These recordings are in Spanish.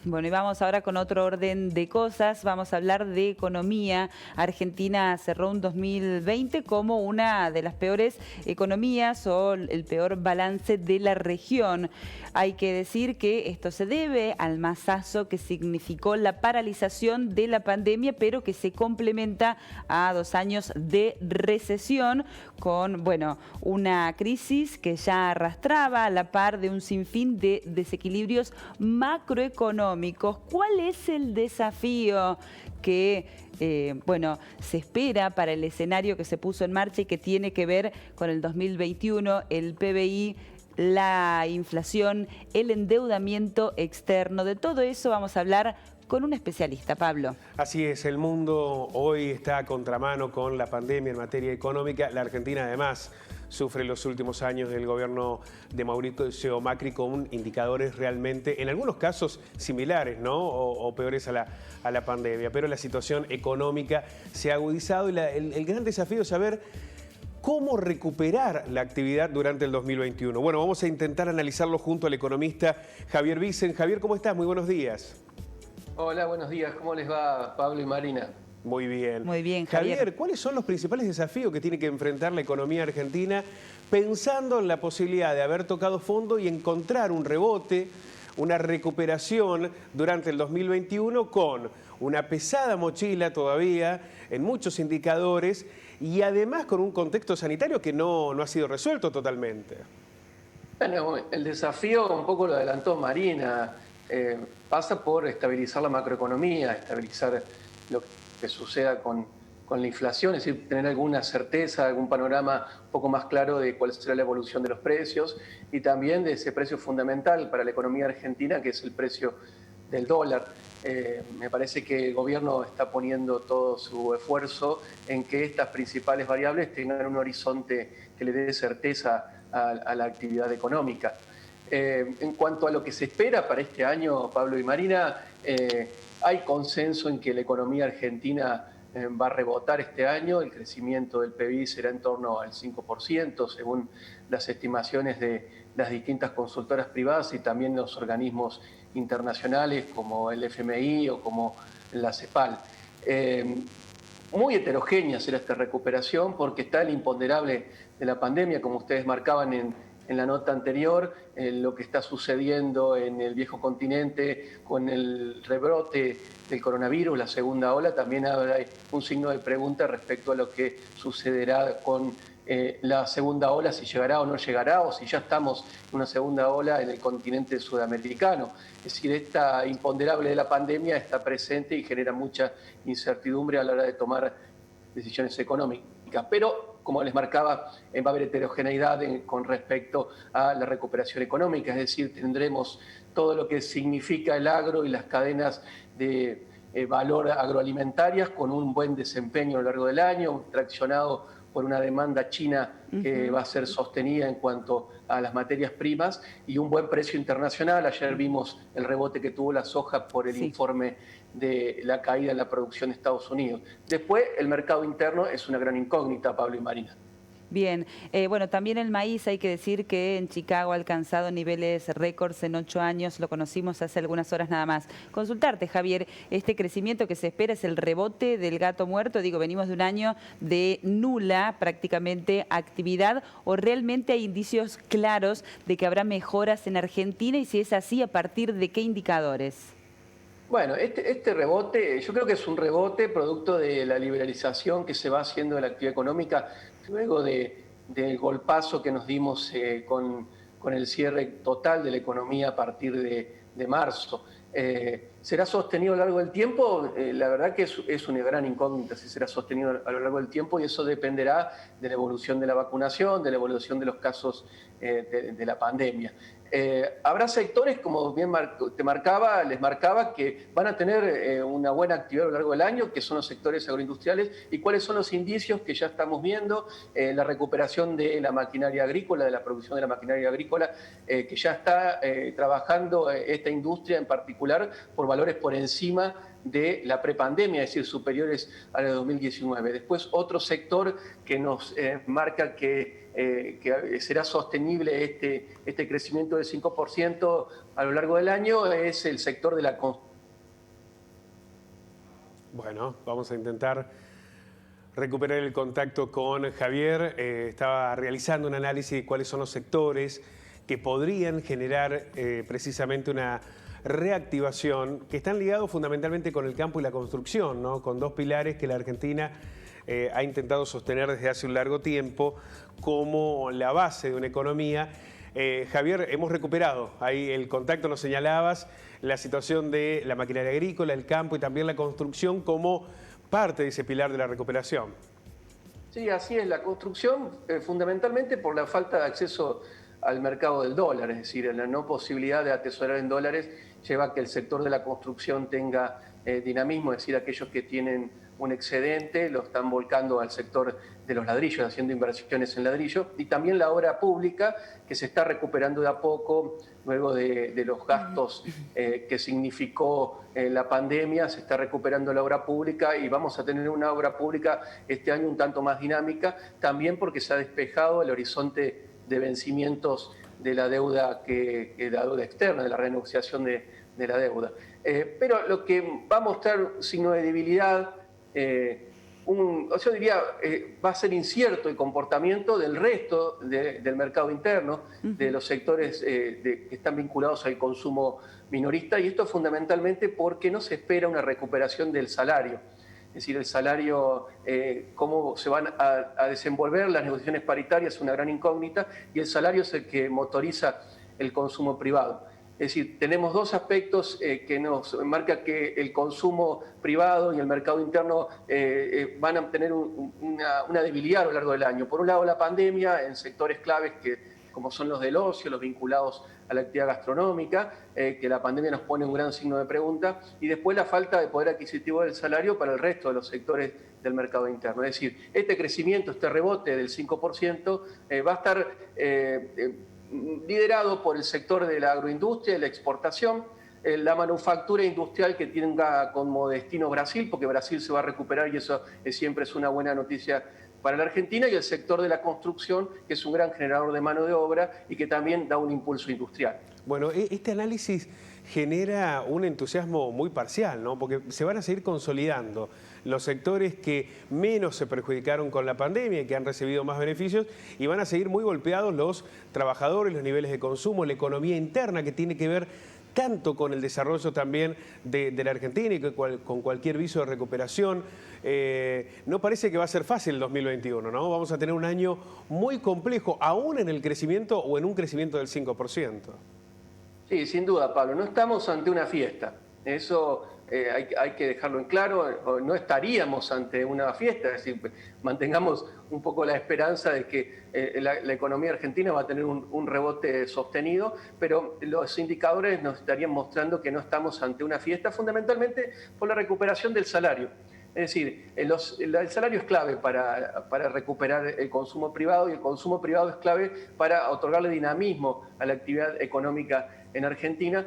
Bueno, y vamos ahora con otro orden de cosas. Vamos a hablar de economía. Argentina cerró un 2020 como una de las peores economías o el peor balance de la región. Hay que decir que esto se debe al masazo que significó la paralización de la pandemia, pero que se complementa a 2 años de recesión con, bueno, una crisis que ya arrastraba a la par de un sinfín de desequilibrios macroeconómicos. ¿Cuál es el desafío que se espera para el escenario que se puso en marcha y que tiene que ver con el 2021, el PBI, la inflación, el endeudamiento externo? De todo eso vamos a hablar con un especialista, Pablo. Así es, el mundo hoy está a contramano con la pandemia en materia económica. La Argentina además sufre los últimos años del gobierno de Mauricio Macri con indicadores realmente, en algunos casos similares, ¿no? O peores a la pandemia. Pero la situación económica se ha agudizado y el gran desafío es saber cómo recuperar la actividad durante el 2021. Bueno, vamos a intentar analizarlo junto al economista Javier Vicen. Javier, ¿cómo estás? Muy buenos días. Hola, buenos días. ¿Cómo les va, Pablo y Marina? Muy bien. Muy bien, Javier, ¿cuáles son los principales desafíos que tiene que enfrentar la economía argentina pensando en la posibilidad de haber tocado fondo y encontrar un rebote, una recuperación durante el 2021 con una pesada mochila todavía en muchos indicadores y además con un contexto sanitario que no ha sido resuelto totalmente? Bueno, el desafío, un poco lo adelantó Marina, pasa por estabilizar la macroeconomía, estabilizar lo que suceda con la inflación, es decir, tener alguna certeza, algún panorama un poco más claro de cuál será la evolución de los precios y también de ese precio fundamental para la economía argentina, que es el precio del dólar. Me parece que el gobierno está poniendo todo su esfuerzo en que estas principales variables tengan un horizonte que le dé certeza a la actividad económica. En cuanto a lo que se espera para este año, Pablo y Marina, hay consenso en que la economía argentina va a rebotar este año. El crecimiento del PBI será en torno al 5%, según las estimaciones de las distintas consultoras privadas y también los organismos internacionales como el FMI o como la CEPAL. Muy heterogénea será esta recuperación porque está el imponderable de la pandemia, como ustedes marcaban en la nota anterior, lo que está sucediendo en el viejo continente con el rebrote del coronavirus, la segunda ola. También habrá un signo de pregunta respecto a lo que sucederá con la segunda ola, si llegará o no llegará, o si ya estamos en una segunda ola en el continente sudamericano. Es decir, esta imponderable de la pandemia está presente y genera mucha incertidumbre a la hora de tomar decisiones económicas. Pero, como les marcaba, va a haber heterogeneidad con respecto a la recuperación económica, es decir, tendremos todo lo que significa el agro y las cadenas de valor agroalimentarias con un buen desempeño a lo largo del año, traccionado por una demanda china que va a ser sostenida en cuanto a las materias primas y un buen precio internacional. Ayer vimos el rebote que tuvo la soja por el informe de la caída en la producción de Estados Unidos. Después, el mercado interno es una gran incógnita, Pablo y Marina. Bien, bueno, también el maíz, hay que decir que en Chicago ha alcanzado niveles récords en 8 años, lo conocimos hace algunas horas nada más. Consultarte, Javier, este crecimiento que se espera es el rebote del gato muerto, digo, venimos de un año de nula prácticamente actividad, o realmente hay indicios claros de que habrá mejoras en Argentina y si es así, ¿a partir de qué indicadores? Bueno, este rebote, yo creo que es un rebote producto de la liberalización que se va haciendo de la actividad económica luego del golpazo que nos dimos con el cierre total de la economía a partir de marzo. ¿Será sostenido a lo largo del tiempo? La verdad que es una gran incógnita si será sostenido a lo largo del tiempo y eso dependerá de la evolución de la vacunación, de la evolución de los casos de la pandemia. Habrá sectores, como bien les marcaba, que van a tener una buena actividad a lo largo del año, que son los sectores agroindustriales, y cuáles son los indicios que ya estamos viendo, la recuperación de la maquinaria agrícola, de la producción de la maquinaria agrícola, que ya está trabajando esta industria en particular por valores por encima de la prepandemia, es decir, superiores a la de 2019. Después, otro sector que nos marca que que será sostenible este crecimiento del 5% a lo largo del año es el sector de la construcción. Bueno, vamos a intentar recuperar el contacto con Javier. Estaba realizando un análisis de cuáles son los sectores que podrían generar precisamente una reactivación, que están ligados fundamentalmente con el campo y la construcción, ¿no? Con dos pilares que la Argentina ha intentado sostener desde hace un largo tiempo como la base de una economía. Javier, hemos recuperado ahí el contacto, nos señalabas la situación de la maquinaria agrícola, el campo y también la construcción como parte de ese pilar de la recuperación. Sí, así es, la construcción fundamentalmente por la falta de acceso al mercado del dólar, es decir, la no posibilidad de atesorar en dólares lleva a que el sector de la construcción tenga dinamismo, es decir, aquellos que tienen un excedente lo están volcando al sector de los ladrillos, haciendo inversiones en ladrillo, y también la obra pública que se está recuperando de a poco luego de los gastos que significó la pandemia. Se está recuperando la obra pública y vamos a tener una obra pública este año un tanto más dinámica, también porque se ha despejado el horizonte de vencimientos de la deuda, la deuda externa, de la renegociación de la deuda. Pero lo que va a mostrar signo de debilidad, yo diría, va a ser incierto el comportamiento del resto del mercado interno, de los sectores que están vinculados al consumo minorista, y esto fundamentalmente porque no se espera una recuperación del salario. Es decir, el salario, cómo se van a desenvolver las negociaciones paritarias es una gran incógnita, y el salario es el que motoriza el consumo privado. Es decir, tenemos dos aspectos que nos marcan que el consumo privado y el mercado interno van a tener una debilidad a lo largo del año. Por un lado, la pandemia en sectores claves como son los del ocio, los vinculados a la actividad gastronómica, que la pandemia nos pone un gran signo de pregunta, y después la falta de poder adquisitivo del salario para el resto de los sectores del mercado interno. Es decir, este crecimiento, este rebote del 5% va a estar liderado por el sector de la agroindustria y la exportación, la manufactura industrial que tenga como destino Brasil, porque Brasil se va a recuperar y eso siempre es una buena noticia para la Argentina, y el sector de la construcción, que es un gran generador de mano de obra y que también da un impulso industrial. Bueno, este análisis genera un entusiasmo muy parcial, ¿no? Porque se van a seguir consolidando los sectores que menos se perjudicaron con la pandemia y que han recibido más beneficios, y van a seguir muy golpeados los trabajadores, los niveles de consumo, la economía interna, que tiene que ver tanto con el desarrollo también de la Argentina y con cualquier viso de recuperación. No parece que va a ser fácil el 2021, ¿no? Vamos a tener un año muy complejo, aún en el crecimiento o en un crecimiento del 5%. Sí, sin duda, Pablo. No estamos ante una fiesta. Eso hay que dejarlo en claro. No estaríamos ante una fiesta. Es decir, mantengamos un poco la esperanza de que la economía argentina va a tener un rebote sostenido, pero los indicadores nos estarían mostrando que no estamos ante una fiesta, fundamentalmente por la recuperación del salario. Es decir, el salario es clave para recuperar el consumo privado, y el consumo privado es clave para otorgarle dinamismo a la actividad económica en Argentina,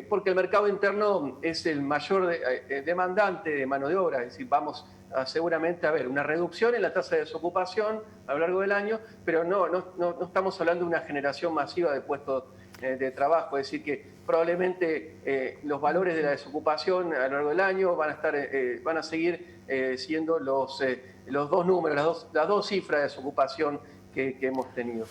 porque el mercado interno es el mayor demandante de mano de obra. Es decir, vamos seguramente a ver una reducción en la tasa de desocupación a lo largo del año, pero no estamos hablando de una generación masiva de puestos de trabajo. Es decir, que probablemente los valores de la desocupación a lo largo del año van a seguir siendo los dos números, las dos cifras de desocupación que hemos tenido.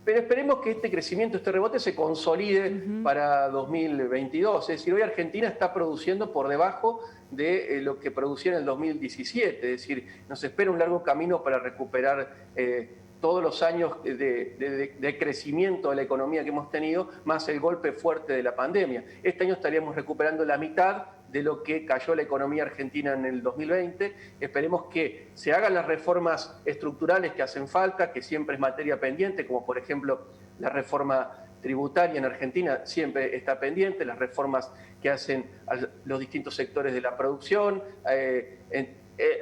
Pero esperemos que este crecimiento, este rebote se consolide para 2022. Es decir, hoy Argentina está produciendo por debajo de lo que producía en el 2017. Es decir, nos espera un largo camino para recuperar todos los años de crecimiento de la economía que hemos tenido, más el golpe fuerte de la pandemia. Este año estaríamos recuperando la mitad de lo que cayó la economía argentina en el 2020. Esperemos que se hagan las reformas estructurales que hacen falta, que siempre es materia pendiente, como por ejemplo la reforma tributaria en Argentina siempre está pendiente, las reformas que hacen a los distintos sectores de la producción,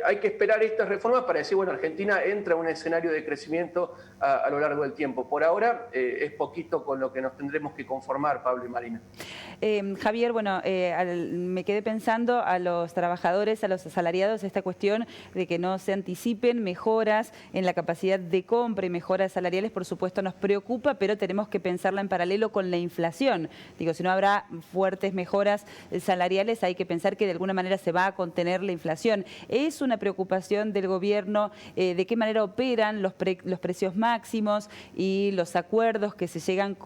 hay que esperar estas reformas para decir, bueno, Argentina entra en un escenario de crecimiento a lo largo del tiempo. Por ahora es poquito con lo que nos tendremos que conformar, Pablo y Marina. Javier, bueno, me quedé pensando a los trabajadores, a los asalariados, esta cuestión de que no se anticipen mejoras en la capacidad de compra y mejoras salariales, por supuesto nos preocupa, pero tenemos que pensarla en paralelo con la inflación. Digo, si no habrá fuertes mejoras salariales, hay que pensar que de alguna manera se va a contener la inflación. ¿Es una preocupación del gobierno de qué manera operan los precios máximos y los acuerdos que se llegan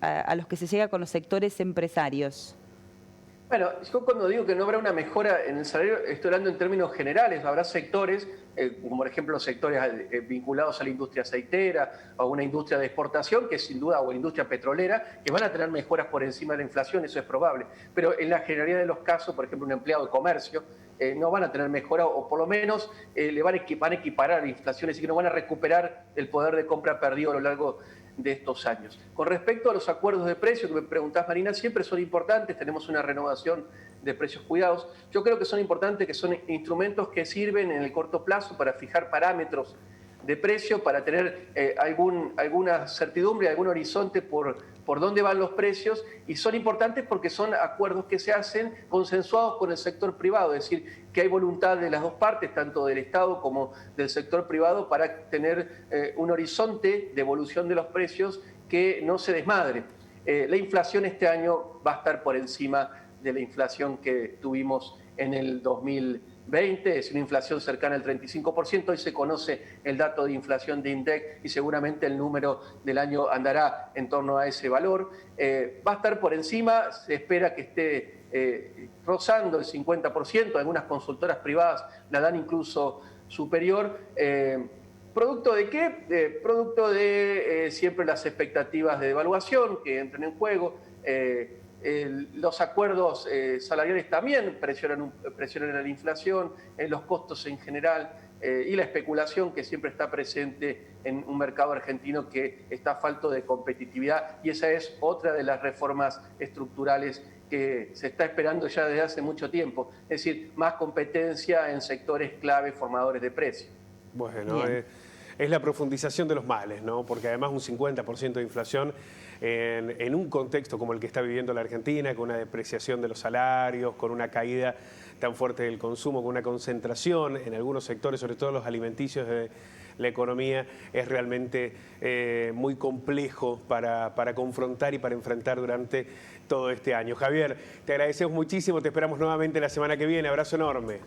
a los que se llega con los sectores empresarios? Bueno, yo cuando digo que no habrá una mejora en el salario, estoy hablando en términos generales. Habrá sectores, como por ejemplo los sectores vinculados a la industria aceitera o a una industria de exportación, que sin duda, o la industria petrolera, que van a tener mejoras por encima de la inflación, eso es probable. Pero en la generalidad de los casos, por ejemplo, un empleado de comercio, no van a tener mejora, o por lo menos le van a equiparar a la inflación, es decir, que no van a recuperar el poder de compra perdido a lo largo de estos años. Con respecto a los acuerdos de precios que me preguntás, Marina, siempre son importantes, tenemos una renovación de precios cuidados. Yo creo que son importantes, que son instrumentos que sirven en el corto plazo para fijar parámetros de precio, para tener alguna certidumbre, algún horizonte por dónde van los precios, y son importantes porque son acuerdos que se hacen consensuados con el sector privado, es decir, que hay voluntad de las dos partes, tanto del Estado como del sector privado, para tener un horizonte de evolución de los precios que no se desmadre. La inflación este año va a estar por encima de la inflación que tuvimos en el 2020, es una inflación cercana al 35%, hoy se conoce el dato de inflación de INDEC y seguramente el número del año andará en torno a ese valor. Va a estar por encima, se espera que esté rozando el 50%, algunas consultoras privadas la dan incluso superior. ¿Producto de qué? Producto de siempre las expectativas de devaluación que entran en juego. Los acuerdos salariales también presionan a la inflación, los costos en general y la especulación que siempre está presente en un mercado argentino que está falto de competitividad, y esa es otra de las reformas estructurales que se está esperando ya desde hace mucho tiempo, es decir, más competencia en sectores clave formadores de precios. Bueno, es la profundización de los males, ¿no? Porque además un 50% de inflación en un contexto como el que está viviendo la Argentina, con una depreciación de los salarios, con una caída tan fuerte del consumo, con una concentración en algunos sectores, sobre todo los alimenticios de la economía, es realmente muy complejo para confrontar y para enfrentar durante todo este año. Javier, te agradecemos muchísimo, te esperamos nuevamente la semana que viene. Abrazo enorme.